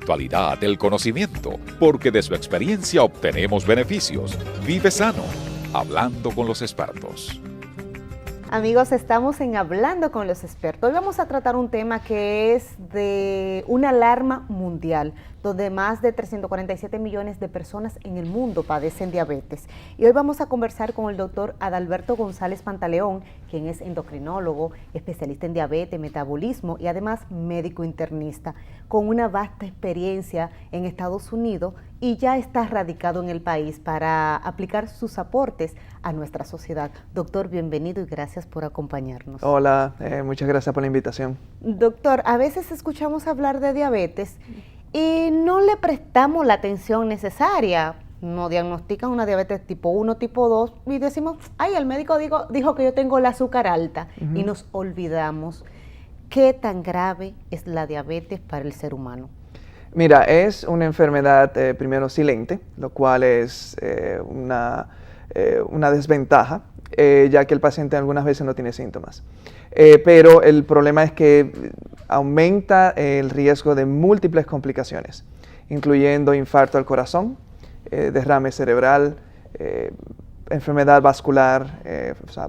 actualidad, el conocimiento, porque de su experiencia obtenemos beneficios. Vive sano, hablando con los expertos. Amigos, estamos en Hablando con los Expertos. Hoy vamos a tratar un tema que es de una alarma mundial, donde más de 347 millones de personas en el mundo padecen diabetes. Y hoy vamos a conversar con el doctor Adalberto González Pantaleón, quien es endocrinólogo, especialista en diabetes, metabolismo y además médico internista, con una vasta experiencia en Estados Unidos y ya está radicado en el país para aplicar sus aportes a nuestra sociedad. Doctor, bienvenido y gracias por acompañarnos. Hola, muchas gracias por la invitación. Doctor, a veces escuchamos hablar de diabetes y no le prestamos la atención necesaria. Nos diagnostican una diabetes tipo 1, tipo 2 y decimos, ay, el médico dijo que yo tengo el azúcar alta, y nos olvidamos. ¿Qué tan grave es la diabetes para el ser humano? Mira, es una enfermedad primero silente, lo cual es una desventaja, ya que el paciente algunas veces no tiene síntomas. Pero el problema es que aumenta el riesgo de múltiples complicaciones, incluyendo infarto al corazón, derrame cerebral, enfermedad vascular,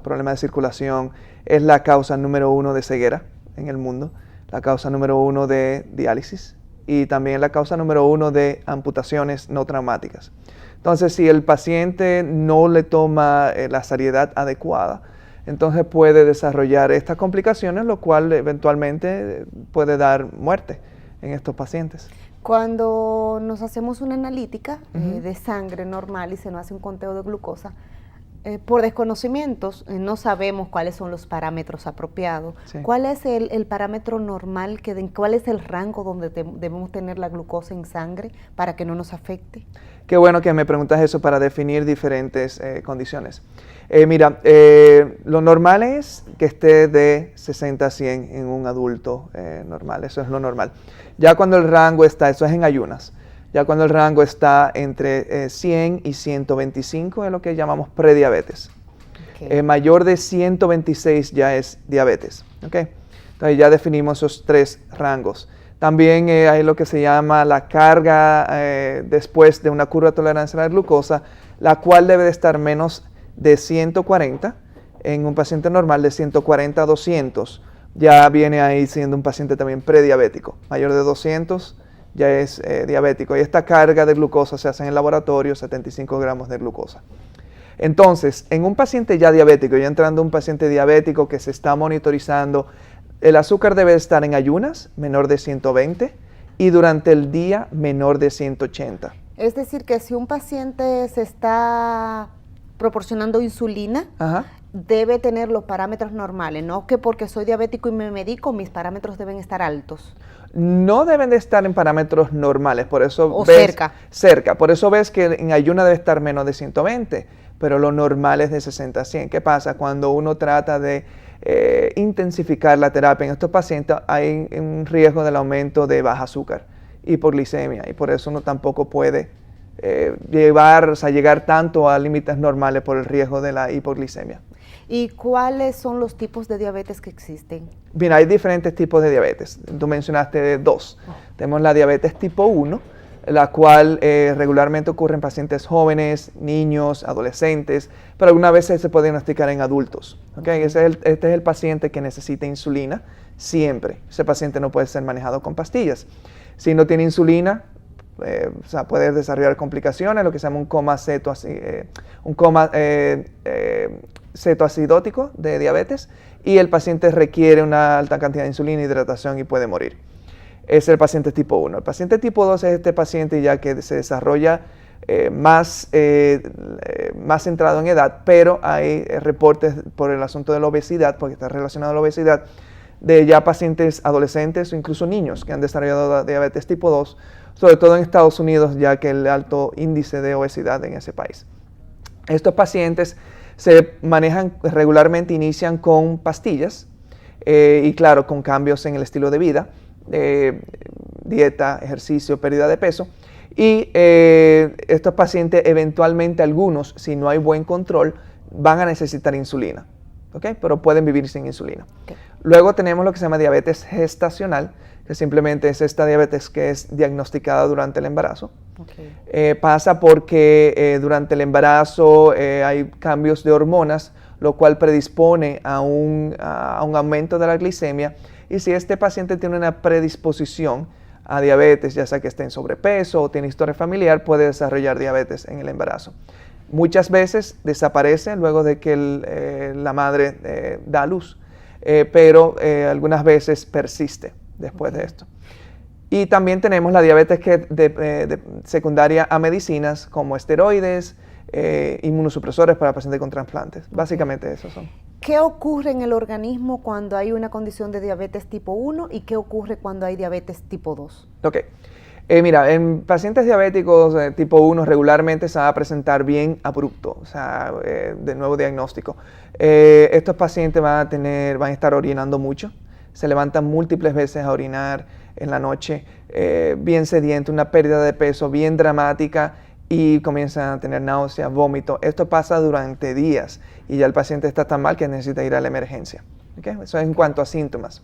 problema de circulación. Es la causa número 1 de ceguera en el mundo, la causa número 1 de diálisis y también la causa número 1 de amputaciones no traumáticas. Entonces, si el paciente no le toma la seriedad adecuada, entonces puede desarrollar estas complicaciones, lo cual eventualmente puede dar muerte en estos pacientes. Cuando nos hacemos una analítica de sangre normal y se nos hace un conteo de glucosa, por desconocimientos no sabemos cuáles son los parámetros apropiados. Sí. ¿Cuál es el parámetro normal? ¿Cuál es el rango donde debemos tener la glucosa en sangre para que no nos afecte? Qué bueno que me preguntas eso para definir diferentes condiciones. Lo normal es que esté de 60 a 100 en un adulto normal, eso es lo normal. Ya cuando el rango está, eso es en ayunas, ya cuando el rango está entre 100 y 125 es lo que llamamos prediabetes. Okay. Mayor de 126 ya es diabetes. ¿Okay? Entonces ya definimos esos tres rangos. También hay lo que se llama la carga después de una curva de tolerancia a la glucosa, la cual debe de estar menos de 140 en un paciente normal, de 140 a 200. Ya viene ahí siendo un paciente también prediabético. Mayor de 200 ya es diabético. Y esta carga de glucosa se hace en el laboratorio, 75 gramos de glucosa. Entonces, en un paciente ya diabético, ya entrando un paciente diabético que se está monitorizando, el azúcar debe estar en ayunas, menor de 120, y durante el día, menor de 180. Es decir, que si un paciente se está proporcionando insulina, debe tener los parámetros normales, no que porque soy diabético y me medico, mis parámetros deben estar altos. No deben de estar en parámetros normales, por eso o ves, cerca. Por eso ves que en ayuna debe estar menos de 120, pero lo normal es de 60 a 100. ¿Qué pasa? Cuando uno trata de intensificar la terapia en estos pacientes, hay un riesgo del aumento de baja azúcar, hipoglicemia, y por eso uno tampoco puede llegar tanto a límites normales por el riesgo de la hipoglicemia. ¿Y cuáles son los tipos de diabetes que existen? Bien, hay diferentes tipos de diabetes. Tú mencionaste dos. Tenemos la diabetes tipo 1, la cual regularmente ocurre en pacientes jóvenes, niños, adolescentes, pero algunas veces se puede diagnosticar en adultos. ¿Okay? Este es el paciente que necesita insulina siempre. Ese paciente no puede ser manejado con pastillas. Si no tiene insulina, puede desarrollar complicaciones, lo que se llama un coma cetoacidótico de diabetes, y el paciente requiere una alta cantidad de insulina, hidratación y puede morir. Es el paciente tipo 1. El paciente tipo 2 es este paciente ya que se desarrolla más centrado en edad, pero hay reportes por el asunto de la obesidad, porque está relacionado a la obesidad, de ya pacientes adolescentes o incluso niños que han desarrollado diabetes tipo 2, sobre todo en Estados Unidos, ya que el alto índice de obesidad en ese país. Estos pacientes se manejan regularmente, inician con pastillas y claro, con cambios en el estilo de vida, dieta, ejercicio, pérdida de peso. Y estos pacientes eventualmente algunos, si no hay buen control, van a necesitar insulina, ¿okay? Pero pueden vivir sin insulina. Okay. Luego tenemos lo que se llama diabetes gestacional, que simplemente es esta diabetes que es diagnosticada durante el embarazo. Okay. Pasa porque durante el embarazo hay cambios de hormonas, lo cual predispone a un aumento de la glicemia. Y si este paciente tiene una predisposición a diabetes, ya sea que esté en sobrepeso o tiene historia familiar, puede desarrollar diabetes en el embarazo. Muchas veces desaparece luego de que la madre da a luz, pero algunas veces persiste después de esto. Y también tenemos la diabetes secundaria a medicinas como esteroides, inmunosupresores para pacientes con trasplantes. Básicamente esos son. ¿Qué ocurre en el organismo cuando hay una condición de diabetes tipo 1 y qué ocurre cuando hay diabetes tipo 2? Ok. Mira, en pacientes diabéticos tipo 1 regularmente se va a presentar bien abrupto, o sea, de nuevo diagnóstico. Estos pacientes van a estar orinando mucho, se levantan múltiples veces a orinar en la noche, bien sediento, una pérdida de peso bien dramática y comienzan a tener náuseas, vómito. Esto pasa durante días y ya el paciente está tan mal que necesita ir a la emergencia. ¿Okay? Eso es en cuanto a síntomas.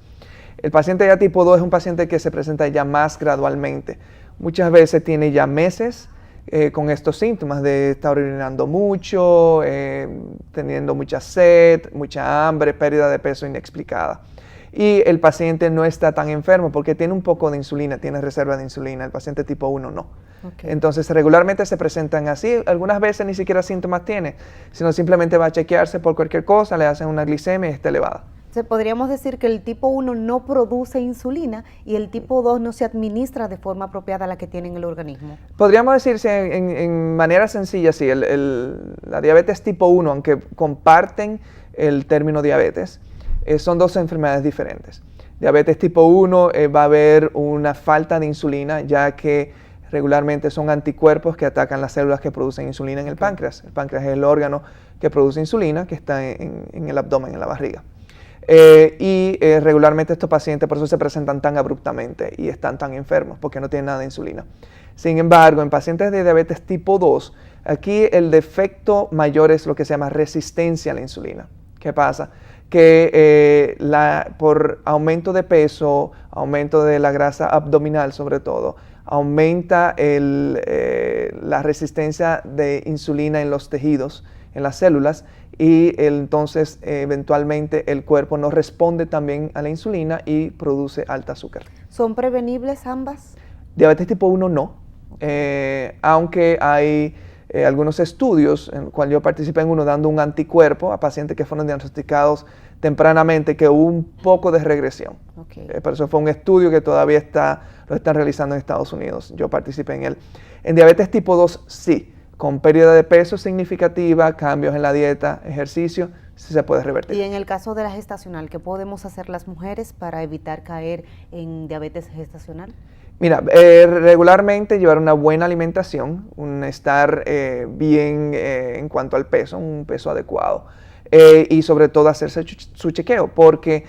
El paciente ya tipo 2 es un paciente que se presenta ya más gradualmente. Muchas veces tiene ya meses con estos síntomas de estar orinando mucho, teniendo mucha sed, mucha hambre, pérdida de peso inexplicada. Y el paciente no está tan enfermo porque tiene un poco de insulina, tiene reserva de insulina. El paciente tipo 1 no. Okay. Entonces regularmente se presentan así. Algunas veces ni siquiera síntomas tiene, sino simplemente va a chequearse por cualquier cosa, le hacen una glicemia y está elevada. Podríamos decir que el tipo 1 no produce insulina y el tipo 2 no se administra de forma apropiada a la que tiene en el organismo. Podríamos decirse en manera sencilla, sí, la diabetes tipo 1, aunque comparten el término diabetes, son dos enfermedades diferentes. Diabetes tipo 1 va a haber una falta de insulina, ya que regularmente son anticuerpos que atacan las células que producen insulina en el páncreas. El páncreas es el órgano que produce insulina, que está en el abdomen, en la barriga. Regularmente estos pacientes por eso se presentan tan abruptamente y están tan enfermos porque no tienen nada de insulina. Sin embargo, en pacientes de diabetes tipo 2, aquí el defecto mayor es lo que se llama resistencia a la insulina. ¿Qué pasa? Que por aumento de peso, aumento de la grasa abdominal sobre todo, aumenta la resistencia de insulina en los tejidos, en las células, y entonces eventualmente el cuerpo no responde también a la insulina y produce alta azúcar. ¿Son prevenibles ambas? Diabetes tipo 1 no, aunque hay algunos estudios en los cuales yo participé en uno dando un anticuerpo a pacientes que fueron diagnosticados tempranamente que hubo un poco de regresión. Okay. Pero eso fue un estudio que todavía lo están realizando en Estados Unidos. Yo participé en él. En diabetes tipo 2 sí, con pérdida de peso significativa, cambios en la dieta, ejercicio, sí se puede revertir. Y en el caso de la gestacional, ¿qué podemos hacer las mujeres para evitar caer en diabetes gestacional? Mira, regularmente llevar una buena alimentación, estar bien en cuanto al peso, un peso adecuado. Y sobre todo hacerse su chequeo, porque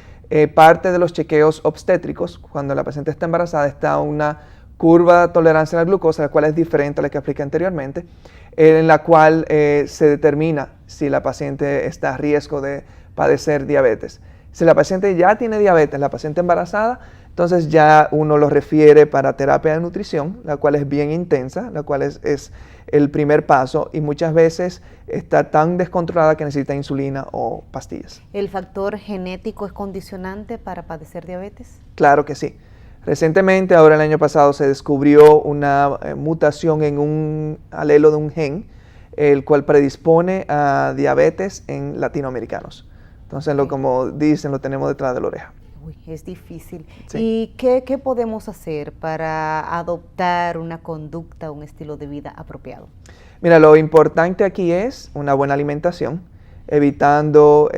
parte de los chequeos obstétricos, cuando la paciente está embarazada, está una curva de tolerancia a la glucosa, la cual es diferente a la que expliqué anteriormente, en la cual se determina si la paciente está a riesgo de padecer diabetes. Si la paciente ya tiene diabetes, la paciente embarazada, entonces ya uno lo refiere para terapia de nutrición, la cual es bien intensa, la cual es el primer paso y muchas veces está tan descontrolada que necesita insulina o pastillas. ¿El factor genético es condicionante para padecer diabetes? Claro que sí. Recientemente, ahora el año pasado, se descubrió una mutación en un alelo de un gen, el cual predispone a diabetes en latinoamericanos. Entonces, como dicen, lo tenemos detrás de la oreja. Uy, es difícil. Sí. ¿Y qué podemos hacer para adoptar una conducta, un estilo de vida apropiado? Mira, lo importante aquí es una buena alimentación, evitando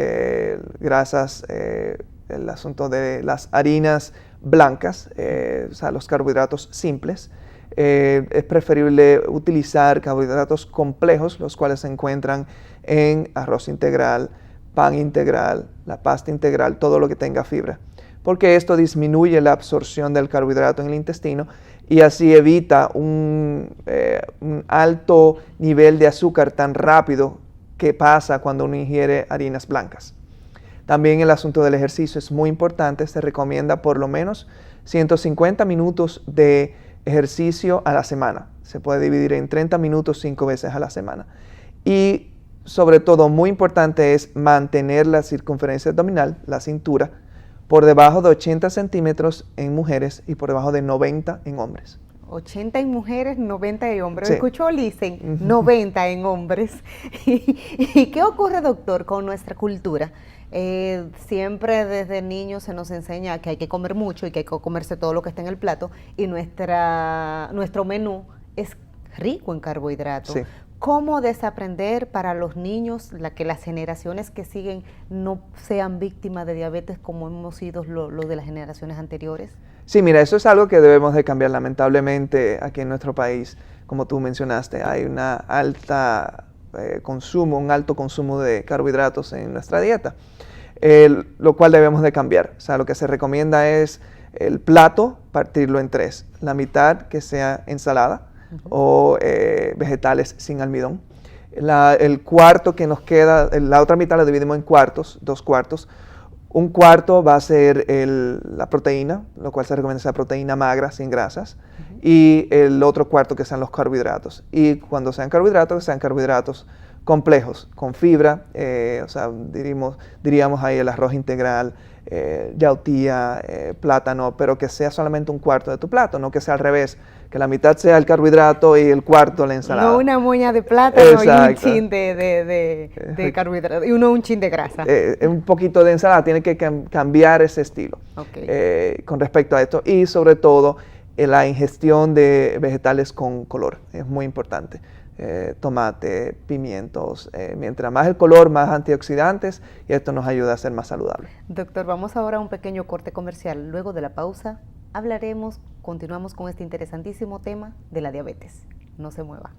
grasas, el asunto de las harinas blancas, o sea, los carbohidratos simples. Es preferible utilizar carbohidratos complejos, los cuales se encuentran en arroz integral, pan integral, la pasta integral, todo lo que tenga fibra, porque esto disminuye la absorción del carbohidrato en el intestino y así evita un alto nivel de azúcar tan rápido que pasa cuando uno ingiere harinas blancas. También el asunto del ejercicio es muy importante, se recomienda por lo menos 150 minutos de ejercicio a la semana. Se puede dividir en 30 minutos 5 veces a la semana. Y sobre todo, muy importante es mantener la circunferencia abdominal, la cintura, por debajo de 80 centímetros en mujeres y por debajo de 90 en hombres. 80 en mujeres, 90 en hombres. Sí. Escuchó, Lisen, 90 en hombres. ¿Y qué ocurre, doctor, con nuestra cultura? Siempre desde niños se nos enseña que hay que comer mucho y que hay que comerse todo lo que está en el plato, y nuestro menú es rico en carbohidratos. Sí. ¿Cómo desaprender para los niños, que las generaciones que siguen no sean víctimas de diabetes como hemos sido lo de las generaciones anteriores? Sí, mira, eso es algo que debemos de cambiar. Lamentablemente, aquí en nuestro país, como tú mencionaste, hay un alto consumo de carbohidratos en nuestra dieta, lo cual debemos de cambiar. O sea, lo que se recomienda es el plato, partirlo en 3. La mitad que sea ensalada o vegetales sin almidón. El cuarto que nos queda, la otra mitad la dividimos en cuartos, 2 cuartos. Un cuarto va a ser la proteína, lo cual se recomienda sea proteína magra, sin grasas, y el otro cuarto que sean los carbohidratos. Y cuando sean carbohidratos complejos, con fibra, o sea, diríamos ahí el arroz integral, yautía, plátano, pero que sea solamente un cuarto de tu plato, no que sea al revés, que la mitad sea el carbohidrato y el cuarto la ensalada. No una moña de plátano. Exacto. Y un chin de carbohidrato, y un chin de grasa. Un poquito de ensalada, tiene que cambiar ese estilo. Okay. Con respecto a esto, y sobre todo la ingestión de vegetales con color, es muy importante. Tomate, pimientos, mientras más el color, más antioxidantes, y esto nos ayuda a ser más saludable. Doctor, vamos ahora a un pequeño corte comercial. Luego de la pausa continuamos con este interesantísimo tema de la diabetes. No se mueva.